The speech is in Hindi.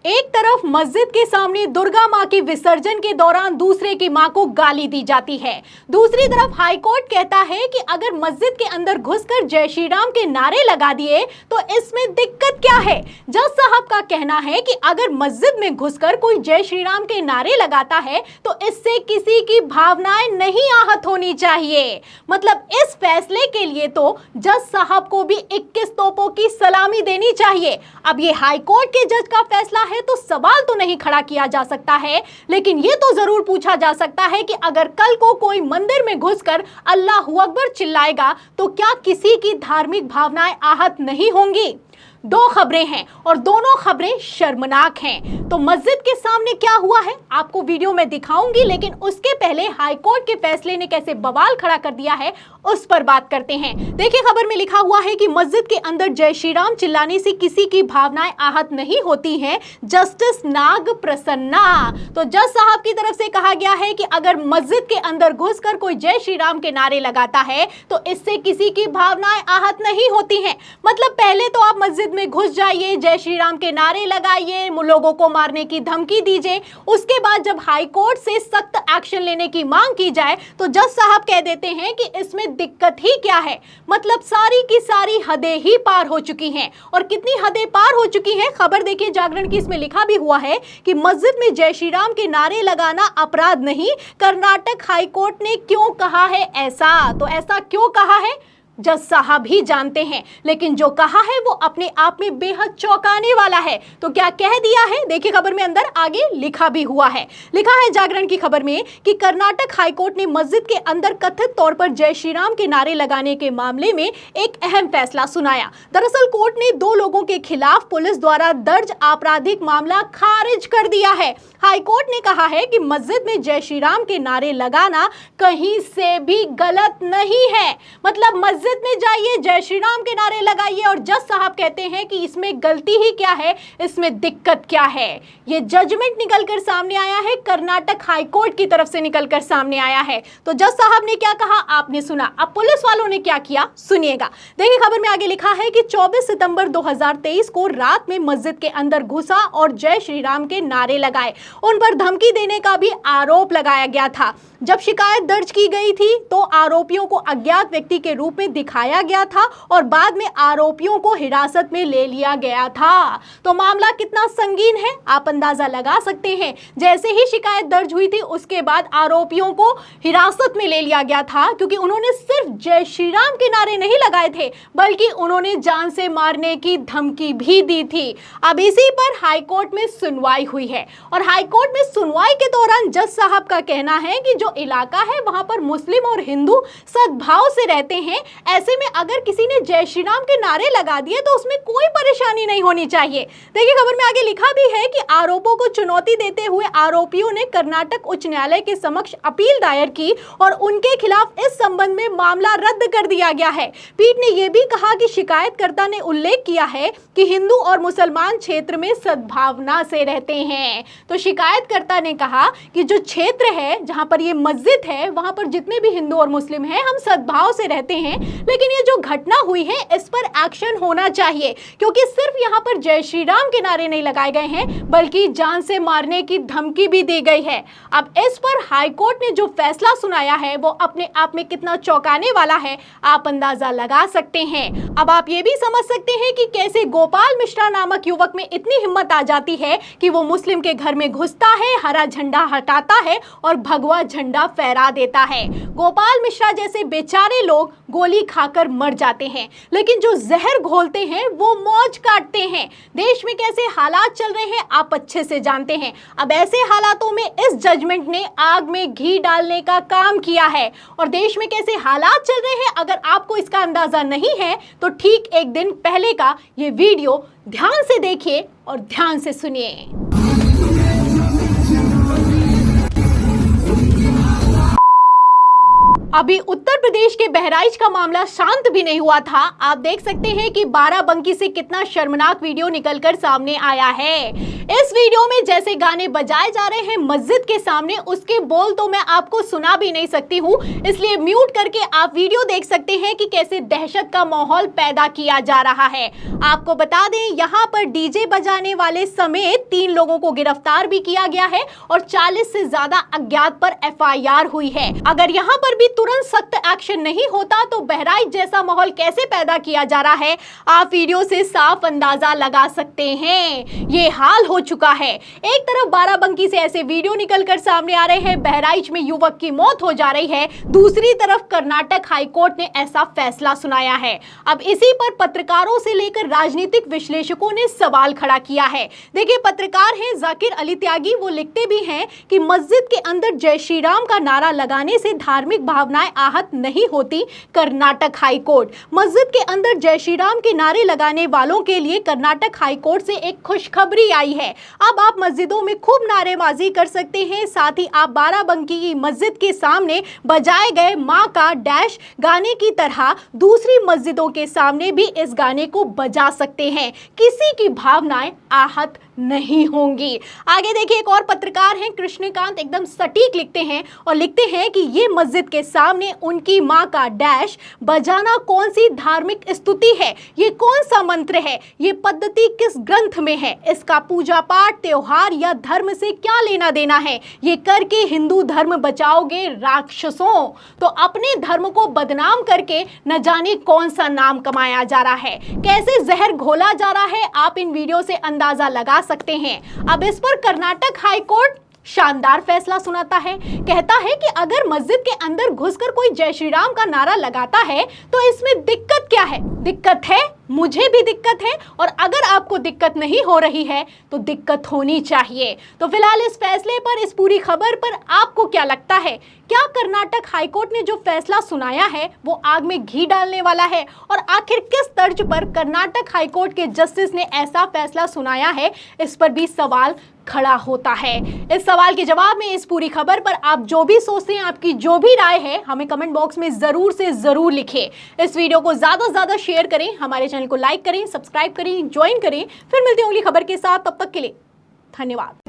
एक तरफ मस्जिद के सामने दुर्गा मां के विसर्जन के दौरान दूसरे की मां को गाली दी जाती है। दूसरी तरफ हाईकोर्ट कहता है कि अगर मस्जिद के अंदर घुसकर जय श्री राम के नारे लगा दिए तो इसमें दिक्कत क्या है। जज साहब का कहना है कि अगर मस्जिद में घुसकर कोई जय श्री राम के नारे लगाता है तो इससे किसी की भावनाएं नहीं आहत होनी चाहिए। मतलब इस फैसले के लिए तो जज साहब को भी 21 तोपों की सलामी देनी चाहिए। अब ये हाईकोर्ट के जज का फैसला है तो सवाल तो नहीं खड़ा किया जा सकता है, लेकिन ये तो जरूर पूछा जा सकता है कि अगर कल को कोई मंदिर में घुसकर अल्लाहू अकबर चिल्लाएगा तो क्या किसी की धार्मिक भावनाएं आहत नहीं होंगी। दो खबरें हैं और दोनों खबरें शर्मनाक हैं। तो मस्जिद के सामने क्या हुआ है आपको वीडियो में दिखाऊंगी, लेकिन उसके पहले हाईकोर्ट के फैसले ने कैसे बवाल खड़ा कर दिया है उस पर बात करते हैं। देखिए, खबर में लिखा हुआ है कि मस्जिद के अंदर जय श्री राम चिल्लाने से किसी की भावनाएं आहत नहीं होती हैं। जस्टिस नाग प्रसन्ना। तो जज साहब की तरफ से कहा गया है कि अगर मस्जिद के अंदर घुसकर कोई जय श्री राम के नारे लगाता है तो इससे किसी की भावनाएं आहत नहीं होती हैं। मतलब पहले तो आप मस्जिद में घुस जाइए, जय श्री राम के नारे लगाइए, लोगों को मारने की धमकी दीजिए, उसके बाद जब हाई कोर्ट से सख्त एक्शन लेने की मांग की जाए तो जज साहब कह देते हैं कि इसमें दिक्कत ही क्या है। मतलब सारी की सारी हदें ही पार हो चुकी हैं। और कितनी हदें पार हो चुकी हैं, खबर देखिए जागरण की, इसमें लिखा भी हुआ है कि मस्जिद में जय श्री राम के नारे लगाना अपराध नहीं। कर्नाटक हाई कोर्ट ने क्यों कहा है ऐसा, तो ऐसा क्यों कहा है जज साहब ही जानते हैं, लेकिन जो कहा है वो अपने आप में बेहद चौंकाने वाला है। तो क्या कह दिया है, देखिए खबर में अंदर आगे लिखा भी हुआ है। लिखा है जागरण की खबर में कि कर्नाटक हाईकोर्ट ने मस्जिद के अंदर कथित तौर पर जय श्री राम के नारे लगाने के मामले में एक अहम फैसला सुनाया। दरअसल कोर्ट ने 2 लोगों के खिलाफ पुलिस द्वारा दर्ज आपराधिक मामला खारिज कर दिया है। हाईकोर्ट ने कहा है कि मस्जिद में जय श्री राम के नारे लगाना कहीं से भी गलत नहीं है। मतलब मस्जिद में जाइए, जय श्री राम के नारे लगाइए, और जज साहब कहते हैं कि इसमें गलती ही क्या है, इसमें दिक्कत क्या है। ये जजमेंट निकलकर सामने आया है, कर्नाटक हाई कोर्ट की तरफ से निकलकर सामने आया है। तो जज साहब ने क्या कहा आपने सुना, अब पुलिस वालों ने क्या किया सुनिएगा। देखिए खबर में आगे लिखा है कि 24 सितंबर 2023 को रात में मस्जिद के अंदर घुसा और जय श्री राम के नारे लगाए। उन पर धमकी देने का भी आरोप लगाया गया था। जब शिकायत दर्ज की गई थी तो आरोपियों को अज्ञात व्यक्ति के रूप में दिखाया गया था और बाद में आरोपियों को हिरासत में ले लिया गया था। तो मामला कितना संगीन है आप अंदाजा लगा सकते हैं। जैसे ही शिकायत दर्ज हुई थी उसके बाद आरोपियों को हिरासत में ले लिया गया था, क्योंकि उन्होंने सिर्फ जय श्री राम के नारे नहीं लगाए थे बल्कि उन्होंने जान से मारने की धमकी भी दी थी। अब इसी पर हाईकोर्ट में सुनवाई हुई है और हाईकोर्ट में सुनवाई के दौरान जज साहब का कहना है कि जो इलाका है वहां पर मुस्लिम और हिंदू सद्भाव से रहते हैं। ऐसे में अगर किसी ने जय श्री राम के नारे लगा दिए तो उसमें कोई परेशानी नहीं होनी चाहिए। देखिए खबर में आगे लिखा भी है कि आरोपों को चुनौती देते हुए आरोपियों ने कर्नाटक उच्च न्यायालय के समक्ष अपील दायर की और उनके खिलाफ इस संबंध में मामला रद्द कर दिया गया है। पीठ ने यह भी कहा कि शिकायतकर्ता ने उल्लेख किया है कि हिंदू और मुसलमान क्षेत्र में सद्भावना से रहते हैं। तो शिकायतकर्ता ने कहा कि जो क्षेत्र है जहां पर ये मस्जिद है वहां पर जितने भी हिंदू और मुस्लिम हैं हम सद्भाव से रहते हैं, लेकिन ये जो घटना हुई है इस पर एक्शन होना चाहिए, क्योंकि सिर्फ यहाँ पर जय श्री राम के नारे नहीं लगाए गए हैं बल्कि जान से मारने की धमकी भी दी गई है। अब इस पर हाईकोर्ट ने जो फैसला सुनाया है वो अपने आप में कितना चौंकाने वाला है आप अंदाजा लगा सकते हैं। अब आप ये भी समझ सकते हैं कि कैसे गोपाल मिश्रा नामक युवक में इतनी हिम्मत आ जाती है कि वो मुस्लिम के घर में घुसता है, हरा झंडा हटाता है और भगवा झंडा फहरा देता है। गोपाल मिश्रा जैसे बेचारे लोग गोली खाकर मर जाते हैं, लेकिन जो जहर घोलते हैं वो मौज काटते हैं। देश में कैसे हालात चल रहे हैं आप अच्छे से जानते हैं। अब ऐसे हालातों में इस जजमेंट ने आग में घी डालने का काम किया है। और देश में कैसे हालात चल रहे हैं अगर आपको इसका अंदाजा नहीं है तो ठीक एक दिन पहले का ये वीडियो ध्यान से देखिए और ध्यान से सुनिए। अभी उत्तर प्रदेश के बहराइच का मामला शांत भी नहीं हुआ था। आप देख सकते हैं कि बाराबंकी से कितना शर्मनाक वीडियो निकलकर सामने आया है। इस वीडियो में जैसे गाने बजाए जा रहे हैं मस्जिद के सामने, उसके बोल तो मैं आपको सुना भी नहीं सकती हूँ, इसलिए म्यूट करके आप वीडियो देख सकते हैं कि कैसे दहशत का माहौल पैदा किया जा रहा है। आपको बता दें, यहाँ पर डीजे बजाने वाले समेत 3 लोगों को गिरफ्तार भी किया गया है और 40 से ज्यादा अज्ञात पर FIR हुई है। अगर यहाँ पर भी तुरंत सख्त एक्शन नहीं होता तो बहराइच जैसा माहौल कैसे पैदा किया जा रहा है, आप वीडियो से साफ अंदाजा लगा सकते हैं। ये हाल हो चुका है। एक तरफ बाराबंकी से ऐसे वीडियो निकलकर सामने आ रहे हैं, बहराइच में युवक की मौत हो जा रही है, दूसरी तरफ कर्नाटक हाईकोर्ट ने ऐसा फैसला सुनाया है। अब इसी पर पत्रकारों से लेकर राजनीतिक विश्लेषकों ने सवाल खड़ा किया है। देखिए, पत्रकार हैं जाकिर अली त्यागी, वो लिखते भी हैं कि मस्जिद के अंदर जय श्री राम का नारा लगाने से धार्मिक भावनाएं आहत नहीं होती। कर्नाटक हाईकोर्ट, मस्जिद के अंदर जय श्री राम के नारे लगाने वालों के लिए कर्नाटक हाईकोर्ट से एक खुशखबरी आई है। अब आप मस्जिदों में खूब नारेबाजी कर सकते हैं, साथ ही आप बाराबंकी की मस्जिद के सामने बजाए गए मां का डैश गाने की तरह दूसरी मस्जिदों के सामने भी इस गाने को बजा सकते हैं। किसी की भावनाएं आहत नहीं होंगी। आगे देखिए, एक और पत्रकार हैं कृष्णकांत, एकदम सटीक लिखते हैं और लिखते हैं कि ये मस्जिद के सामने उनकी मां का डैश बजाना कौन सी धार्मिक स्तुति है, ये कौन सा मंत्र है, ये पद्धति किस ग्रंथ में है, इसका पूजा पाठ, त्योहार या धर्म से क्या लेना देना है। ये करके हिंदू धर्म बचाओगे राक्षसों। तो अपने धर्म को बदनाम करके न जाने कौन सा नाम कमाया जा रहा है, कैसे जहर घोला जा रहा है, आप इन वीडियो से अंदाजा लगा सकते हैं। अब इस पर कर्नाटक हाईकोर्ट शानदार फैसला सुनाता है। कहता है कि अगर मस्जिद के अंदर घुसकर कोई जय श्री राम का नारा लगाता है तो इसमें दिक्कत क्या है? दिक्कत है, मुझे भी दिक्कत है, और अगर आपको दिक्कत नहीं हो रही है तो दिक्कत होनी चाहिए। तो फिलहाल इस फैसले पर, इस पूरी खबर पर आपको क्या लगता है? क्या कर्नाटक हाईकोर्ट ने जो फैसला सुनाया है वो आग में घी डालने वाला है? और आखिर किस तर्ज पर कर्नाटक हाईकोर्ट के जस्टिस ने ऐसा फैसला सुनाया है, इस पर भी सवाल खड़ा होता है। इस सवाल के जवाब में, इस पूरी खबर पर आप जो भी सोचते हैं, आपकी जो भी राय है, हमें कमेंट बॉक्स में जरूर से जरूर लिखें। इस वीडियो को ज्यादा से ज्यादा शेयर करें, हमारे चैनल को लाइक करें, सब्सक्राइब करें, ज्वाइन करें। फिर मिलते हैं अगली खबर के साथ, तब तक के लिए धन्यवाद।